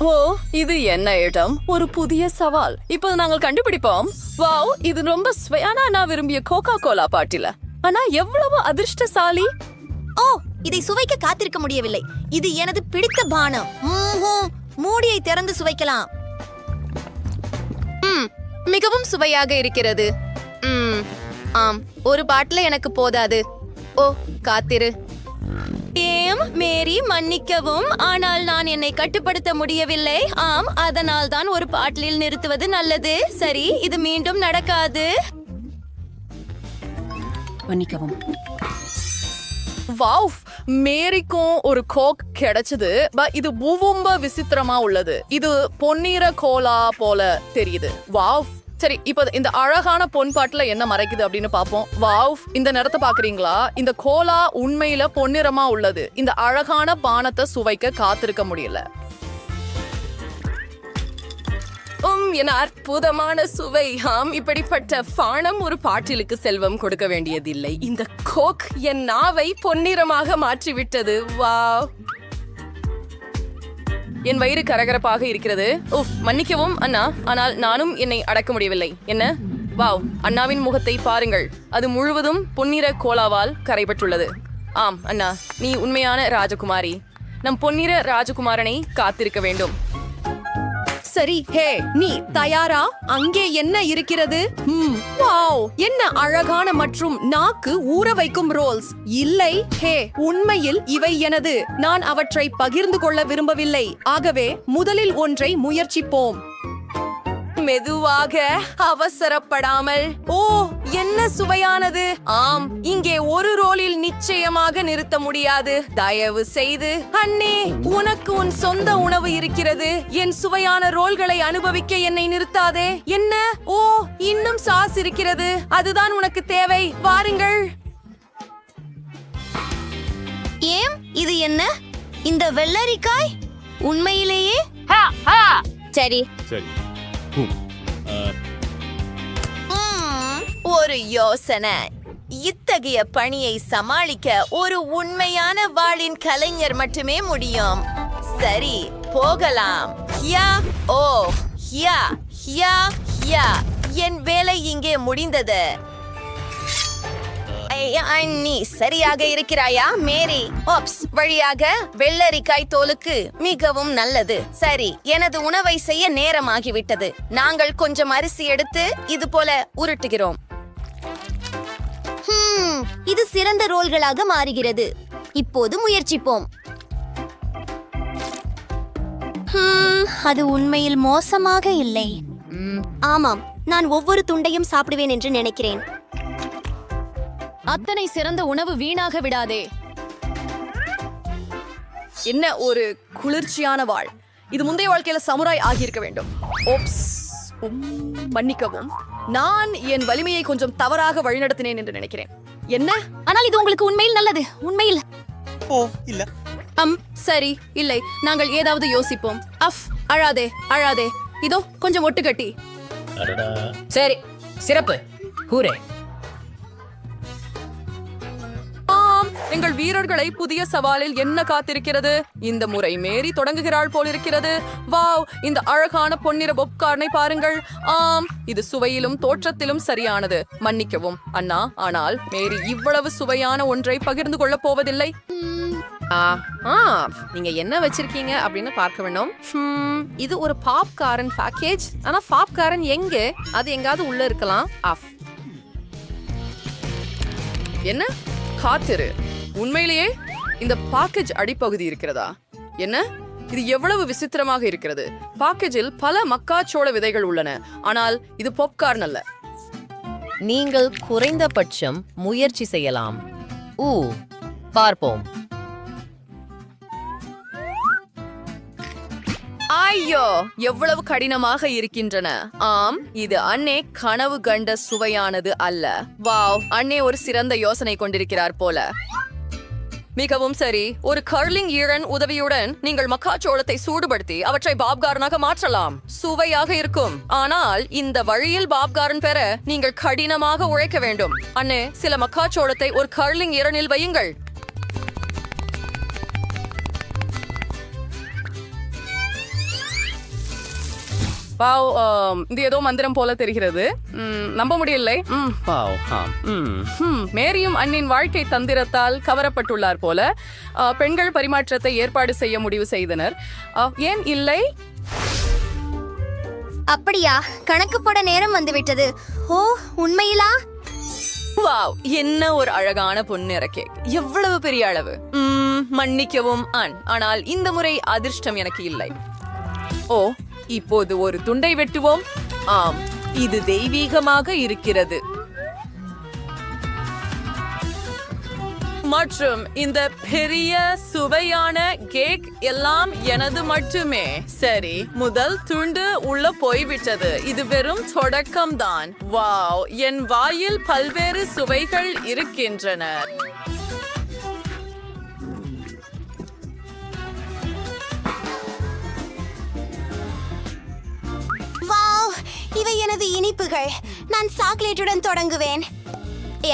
ஓ, இது என்ன ஐட்டம்? ஒரு புதிய சவால். இப்போது நாங்கள் கண்டுபிடிப்போம். வாவ், இது ரொம்ப சுவையான நான் விரும்பிய கோகா கோலா பாட்டில. ஆனா எவ்வளவு அதிர்ஷ்டசாலி! ஓ, இதை சுவைக்க காத்திருக்க முடியவில்லை. இது எனது பிடித்த பானம். மூடியை திறந்து சுவைக்கலாம். மிகவும் சுவையாக இருக்கிறது. ஆம், ஒரு பாட்டில் எனக்கு போதாது. ஓ, காத்திரு. மேரி, மன்னிக்கவும், ஆனால் நான் என்னை கட்டுப்படுத்த முடியவில்லை. ஆம், அதனால் தான் ஒரு பாட்டிலில் நிறுத்துவது நல்லது. சரி, இது மீண்டும் நடக்காது. மன்னிக்கவும். வாவ், மேரிக்கும் ஒரு கோக் கிடைச்சது. இது ரொம்ப விசித்திரமா உள்ளது. இது பொன்னிற கோலா போல தெரியுது. வாவ். சரி, இப்போ இந்த அழகான பொன் பாட்டுல என்ன மறைக்குது அப்படின்னு பாப்போம். வாவ், இந்த நிறத்தை பாக்குறீங்களா? இந்த கோலா உண்மையில பொன்னிறமா உள்ளது. இந்த அழகான பானத்தை சுவைக்க காத்திருக்க முடியல. என அற்புதமான சுவை. இப்படிப்பட்ட பானம் ஒரு பாட்டிலுக்கு செல்வம் கொடுக்க வேண்டியதில்லை. இந்த கோக் என் நாவை பொன்னிறமாக மாற்றிவிட்டது. வாவ், என் வயிறு கரகரப்பாக இருக்கிறது. மன்னிக்கவும் அண்ணா, ஆனால் நானும் என்னை அடக்க முடியவில்லை. என்ன? வாவ், அண்ணாவின் முகத்தை பாருங்கள். அது முழுவதும் பொன்னிற கோலாவால் கரைபட்டுள்ளது. ஆம் அண்ணா, நீ உண்மையான ராஜகுமாரி. நம் பொன்னிற ராஜகுமாரனை காத்திருக்க வேண்டும். சரி, ஹே, நீ தயாரா? அங்கே என்ன இருக்கிறது? வாவ், என்ன அழகான மற்றும் நாக்கு ஊற வைக்கும் ரோல்ஸ். இல்லை, ஹே, உண்மையில் இவை எனது. நான் அவற்றை பகிர்ந்து கொள்ள விரும்பவில்லை. ஆகவே முதலில் ஒன்றை முயற்சிப்போம். மெதுவாக, அவசரப்படாமல். ஓ, என்ன சுவையானது! ஆம், இங்கே ஒரு ரோலில் நிச்சயமாக நிறுத்த முடியாது. தயவு செய்து அண்ணே, உனக்கு உன் சொந்த உணவு இருக்கிறது. என் சுவையான ரோல்களை அனுபவிக்க என்னை நிறுத்தாதே. என்ன? ஓ, இன்னும் சாஸ் இருக்கிறது. அதுதான் உனக்கு தேவை. வாருங்கள். ஏம், இது என்ன? இந்த வெள்ளரிக்காய் உண்மையிலேயே சரி. ஒரு யோசனை. இத்தகைய பணியை சமாளிக்க ஒரு உண்மையான வாளின் கலைஞர் மட்டுமே முடியும். சரி, போகலாம். ஓ, என் வேலை இங்கே முடிந்தது. நீ சரியாக இருக்கிறாயா மேரி? வழியாக வெள்ளரிக்காய் தோலுக்கு மிகவும் நல்லது. சரி, எனது உணவை செய்ய நேரமாகிவிட்டது. நாங்கள் கொஞ்சம் அரிசி எடுத்து இது போல உருட்டுகிறோம். இது சிறந்த ரோல்களாக மாறுகிறது. இப்போது முயற்சிப்போம். அது உண்மையில் மோசமாக இல்லை. ஆமாம், நான் ஒவ்வொரு துண்டையும் சாப்பிடுவேன் என்று நினைக்கிறேன். அத்தனை சிறந்த உணவு வீணாக விடாதே. என்ன ஒரு குளிர்ச்சியான வாழ். இது முந்தைய வாழ்க்கையில சமுராய் ஆகியிருக்க வேண்டும். மன்னிக்கவும், நான் என் வலிமையை கொஞ்சம் தவறாக வழிநடத்தினேன் என்று நினைக்கிறேன். என்ன? ஆனால் இது உங்களுக்கு உண்மையில் நல்லது. உண்மையில் இல்ல. சரி, இல்லை, நாங்கள் ஏதாவது யோசிப்போம். அழாதே, அழாதே. இதோ கொஞ்சம் ஒட்டுக்கட்டி. சரி, சிறப்பு. ஹூரே. எங்கள் வீரர்களை புதிய சவாலில் என்ன காத்திருக்கிறது? இந்த முறை மேரி தொடங்குகிறாள் போலிருக்கிறது. வாவ், இந்த அழகான பொன்னிற பாப்கார்னை பாருங்கள். ஆம், இது சுவையிலும் தோற்றத்திலும் சரியானது. மன்னிக்கவும் அண்ணா, ஆனால் மேரி இவ்வளவு சுவையான ஒன்றை பகிர்ந்து கொள்ள போவதில்லை. நீங்க என்ன வச்சிருக்கீங்க அப்படின்னு பார்க்க வேண்டும். இது ஒரு பாப்கார்ன் பேக்கேஜ். ஆனா பாப்கார்ன் எங்க? அது எங்காவது உள்ள இருக்கலாம். என்ன? காத்திரு. உண்மையிலேயே இந்த பாக்கேஜ் அடிப்பகுதி இருக்கிறதா? என்ன? இது எவ்வளவு விசித்திரமாக இருக்கிறது. பாக்கேஜில் பல மக்காச்சோள விதைகள் உள்ளன. ஆனால் இது பாப்கார்ன் அல்ல. நீங்கள் குறைந்தபட்சம் முயற்சி செய்யலாம். பார்ப்போம். ஐயோ, எவ்வளவு கடினமாக இருக்கின்றன. ஆம், இது அண்ணே கனவு கண்ட சுவையானது அல்ல. வாவ், அண்ணே ஒரு சிறந்த யோசனை கொண்டிருக்கிறார் போல. மிகவும் சரி. ஒரு கர்லிங் ஈரன் உதவியுடன் நீங்கள் மக்காச்சோளத்தை சூடுபடுத்தி அவற்றை பாப்கார்னாக மாற்றலாம். சுவையாக இருக்கும். ஆனால் இந்த வழியில் பாப்கார்ன் பெற நீங்கள் கடினமாக உழைக்க வேண்டும். அண்ணே, சில மக்காச்சோளத்தை ஒரு கர்லிங் ஈரனில் வையுங்கள். வாவ், இது ஏதோ மந்திரம் போல தெரிகிறது. நம்ப முடியலை. மேரியும் அண்ணின் வாழ்க்கை தந்திரத்தால் கவரப்பட்டுள்ளார் போல. பெண்கள் பரிமாற்றத்தை ஏற்பாடு செய்ய முடிவு செய்தனர். ஏன் இல்லை? அப்படியா? கணக்கு போட நேரம் வந்துவிட்டது. ஓ, உண்மையிலா? வாவ், என்ன ஒரு அழகான பொன்னிற கேக். எவ்வளவு பெரிய அளவு. மன்னிக்கவும் ஆனால் இந்த முறை அதிர்ஷ்டம் எனக்கு இல்லை. ஓ, இப்போது ஒரு துண்டை வெட்டுவோம். ஆம், இது தெய்வீகமாக இருக்கிறது. மற்றும் இந்த பெரிய சுவையான கேக் எல்லாம் எனது மட்டுமே. சரி, முதல் துண்டு உள்ள போய்விட்டது. இது வெறும் தொடக்கம்தான். வாவ், என் வாயில் பல்வேறு சுவைகள் இருக்கின்றன. வாவ், இவை எனது இனிப்புகள். நான் சாக்லேட்டுடன் தொடங்குவேன்.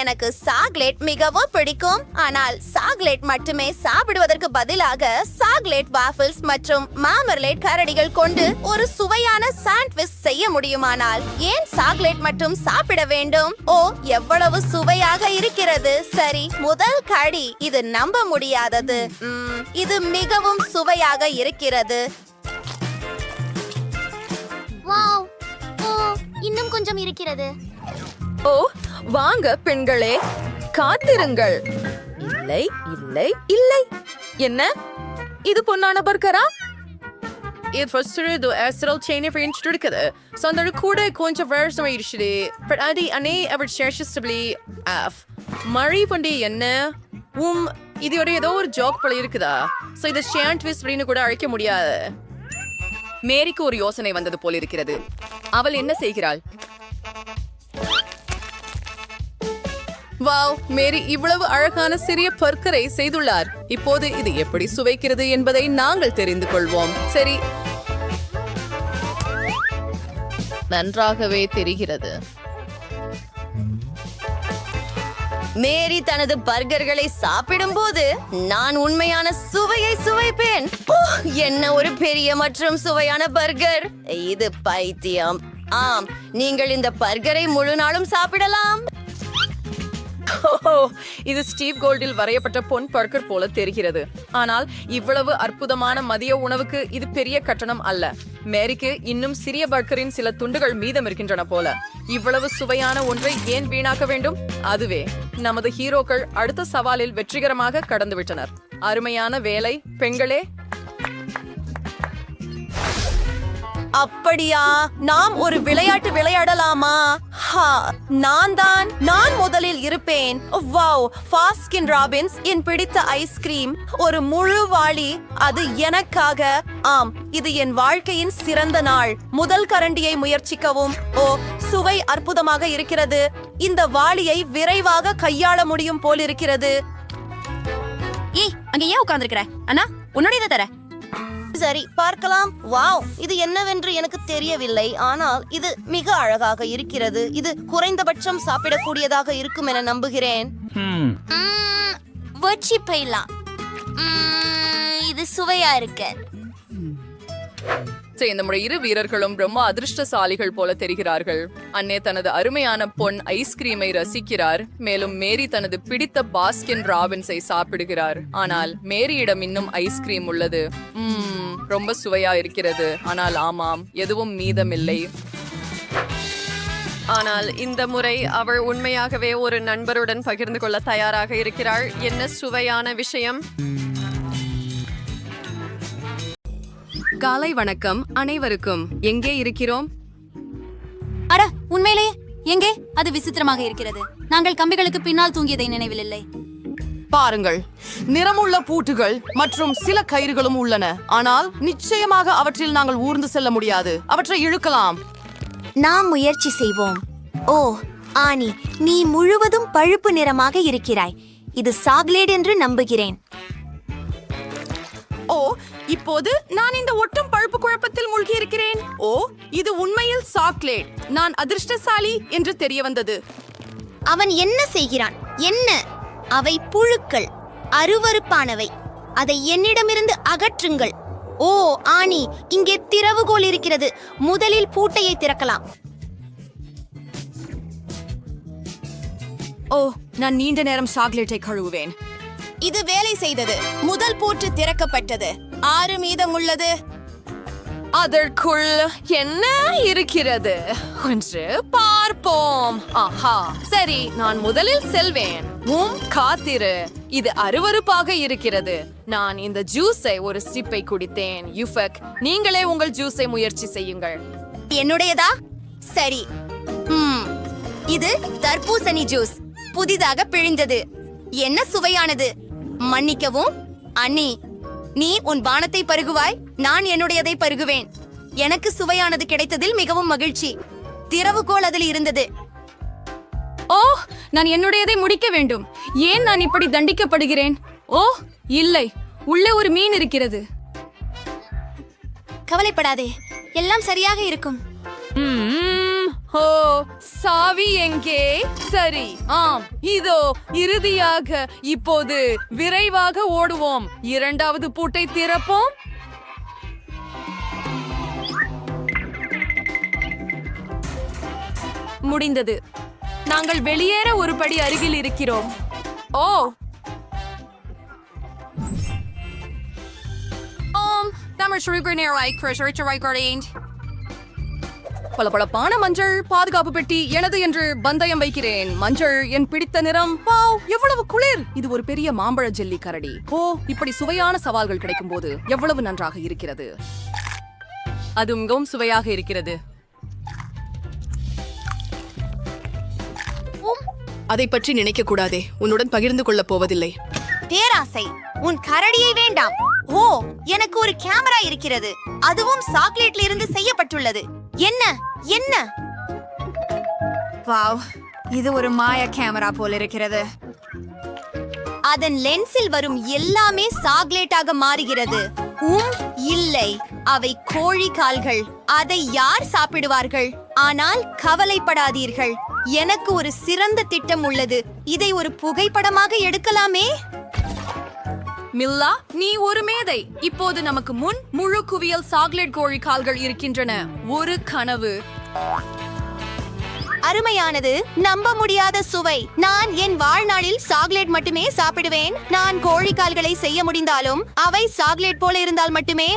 எனக்கு சாக்லேட் மிகவும் பிடிக்கும். ஆனால் சாக்லேட் மட்டுமே சாப்பிடுவதற்கு பதிலாக சாக்லேட் வாஃபிள்ஸ் மற்றும் மாமர்லேட் கரடிகள் கொண்டு ஒரு சுவையான சாண்ட்விச் செய்ய முடியுமானால் ஏன் சாக்லேட் மட்டும் சாப்பிட வேண்டும்? ஓ, எவ்வளவு சுவையாக இருக்கிறது. சரி, முதல் கடி. இது நம்ப முடியாதது. இது மிகவும் சுவையாக இருக்கிறது. வாவ், ஓ, இன்னும் கொஞ்சம் இருக்கிறது. ஓ, வாங்க பெண்களே, காத்திருங்கள். இல்லை இல்லை இல்லை. என்ன இது? பொன்னான பர்கரா? இது ஃபர்ஸ்ட் ஆஸ்ட்ரல் செயின் ஃப்ரெண்ட்ஸ் இருக்குது. சொந்தர் கூட கொஞ்சம் வருஷம் ஆயிடுச்சு. அது அனே அவர் சேஷஸ்டபிளி ஆஃப் மழை பண்டி என்ன இதோட ஏதோ ஒரு ஜோக் போல இருக்குதா? ஸோ இதை சாண்ட்விச் அப்படின்னு கூட அழைக்க முடியாது. மேரிக்கு ஒரு யோசனை வந்தது போல் இருக்கிறது. அவள் என்ன செய்கிறாள்? வாவ், மேரி இவ்வளவு அழகான சிறிய பர்கரை செய்துள்ளார். இப்போது இது எப்படி சுவைக்கிறது என்பதை நாங்கள் தெரிந்து கொள்வோம். சரி, நன்றாகவே தெரிகிறது. மேரி தனது பர்கர்களை சாப்பிடும் போது நான் உண்மையான சுவையை சுவைப்பேன். என்ன ஒரு பெரிய மற்றும் சுவையான பர்கர். இது பைத்தியம். ஆம், நீங்கள் இந்த பர்கரை முழு நாளும் சாப்பிடலாம். இது ஸ்டீவ் கோல்டில் வரையப்பட்ட பொன் பர்கர் போல தெரிகிறது. ஆனால் இவ்வளவு அற்புதமான மதிய உணவுக்கு இது பெரிய கட்டணம் அல்ல. மேரிக்கு இன்னும் சிறிய பர்கரின் சில துண்டுகள் மீதம் இருக்கின்றன போல. இவ்வளவு சுவையான ஒன்றை ஏன் வீணாக்க வேண்டும்? அதுவே நமது ஹீரோக்கள் அடுத்த சவாலில் வெற்றிகரமாக கடந்துவிட்டனர். அருமையான வேலை பெண்களே. அப்படியா? நாம் ஒரு விளையாட்டு விளையாடலாமா? நான் முதலில் இருப்பேன். வாவ், பாஸ்கின் ராபின்ஸ் என் பிடித்த ஐஸ்கிரீம். ஒரு முழு வாளி. அது எனக்காக. ஆம், இது என் வாழ்க்கையின் சிறந்த நாள். முதல் கரண்டியை முயற்சிக்கவும். ஓ, சுவை அற்புதமாக இருக்கிறது. இந்த வாளியை விரைவாக கையாள முடியும் போல் இருக்கிறது. ஏய், அங்க ஏன் உட்கார்ந்திருக்கிற? அண்ணா, உன்னுடையதை தர. சரி, பார்க்கலாம். வாவ், இது என்னவென்று எனக்கு தெரியவில்லை. ஆனால் இது மிக அழகாக இருக்கிறது. இது குறைந்தபட்சம் சாப்பிடக்கூடியதாக இருக்கும் என நம்புகிறேன். வச்சி போயிடலாம். இது சுவையா இருக்கு. இந்த முறை இரு வீரர்களும் ரொம்ப அதிர்ஷ்டசாலிகள் போல தெரிகிறார்கள். அன்னே தனது அருமையான பொன் ஐஸ்கிரீமை ரசிக்கிறார். மேலும் மேரி தனது பிடித்த பாஸ்கின் ராபின்ஸை சாப்பிடுகிறார். ஆனால் மேரியிடம் இன்னும் ஐஸ்கிரீம் உள்ளது. ரொம்ப சுவையா இருக்கிறது. ஆனால் ஆமாம், எதுவும் மீதமில்லை. ஆனால் இந்த முறை அவள் உண்மையாகவே ஒரு நண்பருடன் பகிர்ந்து கொள்ள தயாராக இருக்கிறாள். என்ன சுவையான விஷயம்! காலை வணக்கம் அனைவருக்கும். எங்கே இருக்கிறோம்? அட, உண்மையிலேயே எங்கே? அது விசித்திரமாக இருக்கிறது. நாங்கள் கம்பிகளுக்கு பின்னால் தூங்கியதை நினைவில்லை. பாருங்கள், நிறமுள்ள பூட்டுகள் மற்றும் சில கயிறுகளும் உள்ளன. ஆனால் நிச்சயமாக அவற்றில் நாங்கள் ஊர்ந்து செல்ல முடியாது. அவற்றை இழுக்கலாம். நாம் முயற்சி செய்வோம். ஓ, ஆனி, நீ முழுவதும் பழுப்பு நிறமாக இருக்கிறாய். இது சாக்லேட் என்று நம்புகிறேன். ஓ, இப்போது நான் இந்த ஒட்டும் பழுப்பு குழப்பத்தில் மூழ்கி இருக்கிறேன். ஓ, இது உண்மையில் சாக்லேட். நான் அதிர்ஷ்டசாலி என்று தெரிய வந்தது. அவன் என்ன செய்கிறான்? என்ன? அவை புழுக்கள், அருவருப்பானவை. அதை என்னிடமிருந்து அகற்றுங்கள். ஓ ஆனி, இங்கே திறவுகோல் இருக்கிறது. முதலில் பூட்டையை திறக்கலாம். ஓ, நான் நீண்ட நேரம் சாக்லேட்டை கழுவுவேன். இது வேலை செய்தது. முதல் பூட்டு திறக்கப்பட்டது. 6 மீதம் உள்ளது. அதற்குள் என்ன இருக்கிறது என்று பார்ப்போம். ஆஹா, சரி, நான் முதலில் செல்வேன். காத்திரு, இது அருவருப்பாக இருக்கிறது. நான் இந்த ஜூஸை ஒரு சிப்பை குடித்தேன். யுஃபக், நீங்களே உங்கள் ஜூஸை முயற்சி செய்யுங்கள். என்னுடையதா? சரி. இது தர்பூசணி ஜூஸ், புதிதாக பிழிந்தது. என்ன சுவையானது! மன்னிக்கவும் அண்ணி, நீ உன் பானத்தை பருகுவாய், நான் என்னுடையதை பருகுவேன். எனக்கு சுவையானது கிடைத்ததில் மிகவும் மகிழ்ச்சி. திறவுகோல் அதில் இருந்தது. ஓ, நான் என்னுடையதை முடிக்க வேண்டும். ஏன் நான் இப்படி தண்டிக்கப்படுகிறேன்? ஓ இல்லை, உள்ளே ஒரு மீன் இருக்கிறது. கவலைப்படாதே, எல்லாம் சரியாக இருக்கும். ஓ, சாவி எங்கே? சரி, ஆம், இதோ இறுதியாக. இப்போது விரைவாக ஓடுவோம். 2வது பூட்டை திறப்போம். முடிந்தது. நாங்கள் வெளியேற ஒரு படி அருகில் இருக்கிறோம். ஓ, பளபளப்பான மஞ்சள் பாதுகாப்பு பெட்டி எனது என்று பந்தயம் வைக்கிறேன். மஞ்சள் என் பிடித்த நிறம். வாவ், எவ்வளவு குளிர்! இது ஒரு பெரிய மாம்பழ ஜெல்லி கரடி. ஓ, இப்படி சுவையான சவால்கள் கிடைக்கும் போது எவ்வளவு நன்றாக இருக்கிறது. அது மிகவும் சுவையாக இருக்கிறது. அதை பற்றி நினைக்க கூடாதே. உன்னுடன் பகிர்ந்து கொள்ளப் போவதில்லை. பேராசை, உன் கரடியை வேண்டாம். ஓ, எனக்கு ஒரு கேமரா இருக்கிறது. அதுவும் சாக்லேட்ல இருந்து செய்யப்பட்டுள்ளது. என்ன என்ன? வாவ், இது ஒரு மாய கேமரா போல இருக்கிறது. அதன் லென்ஸில் வரும் எல்லாமே சாக்லேட்டாக மாறுகிறது. இல்லை, அவை கோழி கால்கள். அதை யார் சாப்பிடுவார்கள்? ஆனால் கவலைப்படாதீர்கள், எனக்கு ஒரு சிறந்த திட்டம் உள்ளது. இதை ஒரு புகைப்படமாக எடுக்கலாமே. மில்லா, நீ ஒரு மேதை. இப்போது நமக்கு முன் முழு குவியல் சாக்லேட் கோழி கால்கள் இருக்கின்றன. ஒரு கனவு. அருமையானது, நம்ப முடியாத சுவை. நான் என் வாழ்நாளில் சாக்லேட் மட்டுமே சாப்பிடுவேன். நான் கோழிக்கால்களை செய்ய முடிந்தாலும் அவை சாக்லேட் போல இருந்தால் மட்டுமே.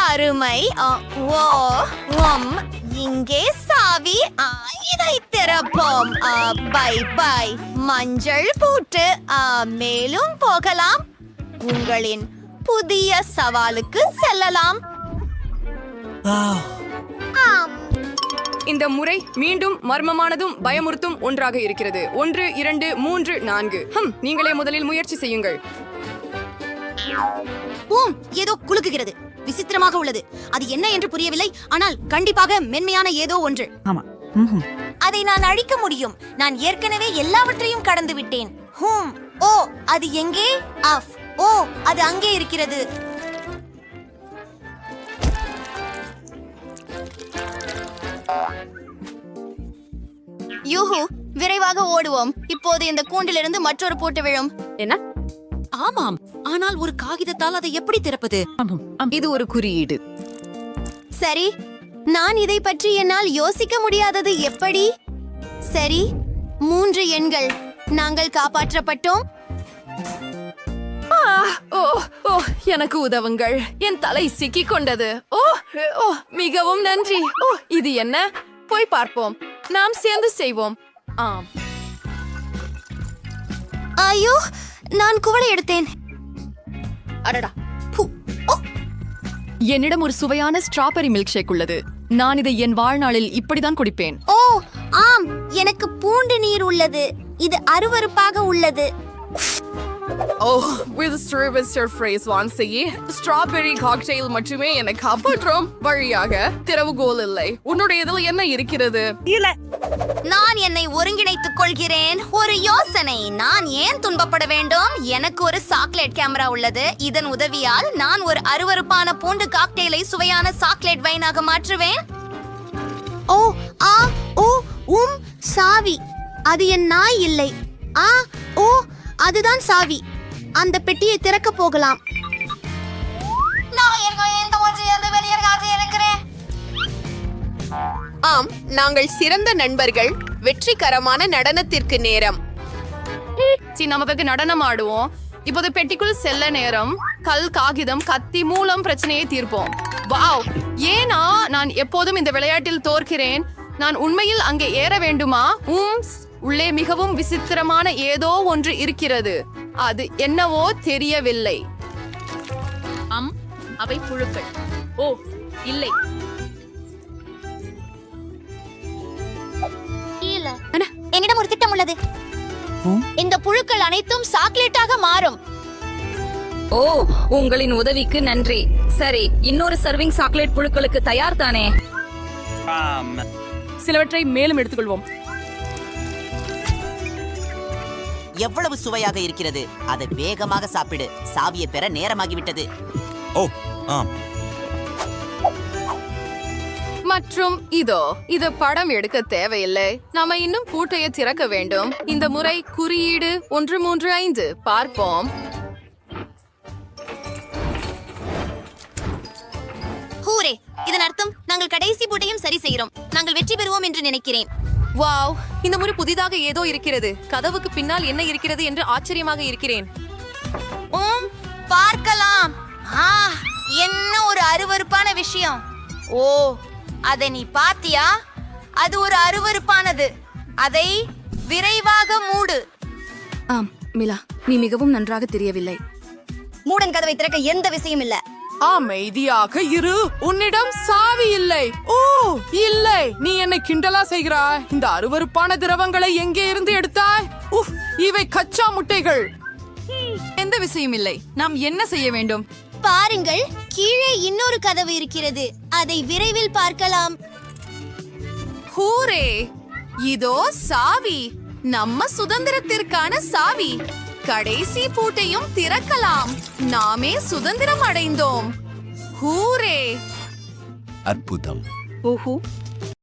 அருமை. இங்கே சாவி. இதை திறப்போம். Bye bye. மஞ்சள் பூட்டு. மேலும் போகலாம். உங்களின் புதிய சவாலுக்கு செல்லலாம். இந்த முறை மீண்டும் மர்மமானதும் பயமுறுத்தும் ஒன்றாக இருக்கிறது. 1 2 3 4. நீங்களே முதலில் முயற்சி செய்யுங்கள். ஏதோ குலுக்குகிறது. விசித்திரமாக உள்ளது. அது என்ன என்று புரியவில்லை. ஆனால் கண்டிப்பாக மென்மையான ஏதோ ஒன்று. அதை நான் அழிக்க முடியும். நான் ஏற்கனவே எல்லாவற்றையும் கடந்து விட்டேன். ஓ, அது எங்கே? ஓ, அது அங்கே இருக்கிறது. யூஹு, விரைவாக ஓடுவோம். இப்போது இந்த கூண்டிலிருந்து மற்றொரு பூட்டு விழும். என்ன? ஆமாம், ஆனால் ஒரு காகிதத்தால் அதை எப்படி திறப்பது? இது ஒரு குறியீடு. சரி, நான் இதை பற்றி என்னால் யோசிக்க முடியாதது எப்படி? சரி, 3 எண்கள். நாங்கள் காப்பாற்றப்பட்டோம். எனக்கு உதவுங்கள். என் தலை சிக்கிக் கொண்டது. மிகவும் நன்றி. இது என்ன? போய் பார்ப்போம். நாம் சேர்ந்து செய்வோம். ஆம். ஐயோ, நான் குவளை எடுத்தேன். அடடா. என்னிடம் ஒரு சுவையான ஸ்ட்ராபெரி மில்க் ஷேக் உள்ளது. நான் இதை என் வாழ்நாளில் இப்படிதான் குடிப்பேன். ஓ ஆம், எனக்கு பூண்டு நீர் உள்ளது. இது அருவருப்பாக உள்ளது. ஸ்ட்ராபெரி காக்டெயில் மட்டுமே என்னை காப்பாற்றும். வழியாக திறவுகோல் இல்லை. உன்னுடைய இதில் என்ன இருக்கிறது? நான் என்னை ஒருங்கிணைத்துக் கொள்கிறேன். ஒரு யோசனை. நான் ஏன் துன்பப்பட வேண்டும்? எனக்கு ஒரு சாக்லேட் கேமரா உள்ளது. இதன் உதவியால் நான் ஒரு அருவருப்பான பூண்டு காக்டெயிலை சுவையான சாக்லேட் வைனாக மாற்றுவேன். சாவி. அது என் நாய் இல்லை. ஓ, அதுதான் சாவி. அந்த பெட்டியை திறக்க போகலாம். ஆம், நாங்கள் சிறந்த நண்பர்கள். வெற்றிகரமான நடனத்திற்கு நேரம். நமக்கு நடனம் ஆடுவோம். இப்போது பெட்டிக்குள் செல்ல நேரம். கல், காகிதம், கத்தி மூலம் பிரச்சனையை தீர்ப்போம். வாவ், ஏனா நான் எப்போதும் இந்த விளையாட்டில் தோற்கிறேன். நான் உண்மையில் அங்கே ஏற வேண்டுமா? உள்ளே மிகவும் விசித்திரமான ஏதோ ஒன்று இருக்கிறது. அது என்னவோ தெரியவில்லை. அவை புழுக்கள். ஓ இல்லை, இல்ல, என்னிடம் ஒரு திட்டம் உள்ளது. இந்த புழுக்கள் அனைத்தும் சாக்லேட்டாக மாறும். ஓ உங்களின் உதவிக்கு நன்றி. சரி, இன்னொரு சர்விங் சாக்லேட் புழுக்களுக்கு தயார் தானே? சிலவற்றை மேலும் எடுத்துக்கொள்வோம். எவ்வளவு சுவையாக இருக்கிறது. அதை வேகமாக சாப்பிடு. சாவியை பெற நேரமாகிவிட்டது. ஓ ஆம். மற்றும் இது படம் எடுக்க தேவையில்லை. நாம இன்னும் பூட்டையை திறக்க வேண்டும். இந்த முறை குறியீடு 135. பார்ப்போம். ஹூரே! இதன் அர்த்தம் நாங்கள் கடைசி பூட்டையும் சரி செய்கிறோம். நாங்கள் வெற்றி பெறுவோம் என்று நினைக்கிறேன். வாவ், இந்த முறை புதிதாக ஏதோ இருக்கிறது. கதவுக்கு பின்னால் என்ன இருக்கிறது என்று ஆச்சரியமாக இருக்கிறேன். பார்க்கலாம். என்ன ஒரு அருவருப்பான விஷயம். ஓ, அதை நீ பாத்தியா? அது ஒரு அருவருப்பானது. அதை விரைவாக மூடு. ஆம் மிலா, நீ மிகவும் நன்றாக தெரியவில்லை. மூடன் கதவை திறக்க எந்த விஷயம் இல்ல. அமைதியாக இரு. உன்னிடம் சாவி இல்லை. ஓ இல்லை, நீ என்னை கிண்டலா செய்கிறாய். இந்த அருவருப்பான திரவங்களை எங்கே இருந்து எடுத்தாய்? இவை கச்சா முட்டைகள். எந்த விஷயம் இல்லை. நாம் என்ன செய்ய வேண்டும்? பாருங்கள், கீழே இன்னொரு கதவு இருக்கிறது. அதை விரைவில் பார்க்கலாம். ஹூரே! இதோ சாவி. நம்ம சுதந்திரத்திற்கான சாவி. கடைசி பூட்டையும் திறக்கலாம். நாமே சுதந்திரம் அடைந்தோம். ஹூரே! அற்புதம். ஓஹோ,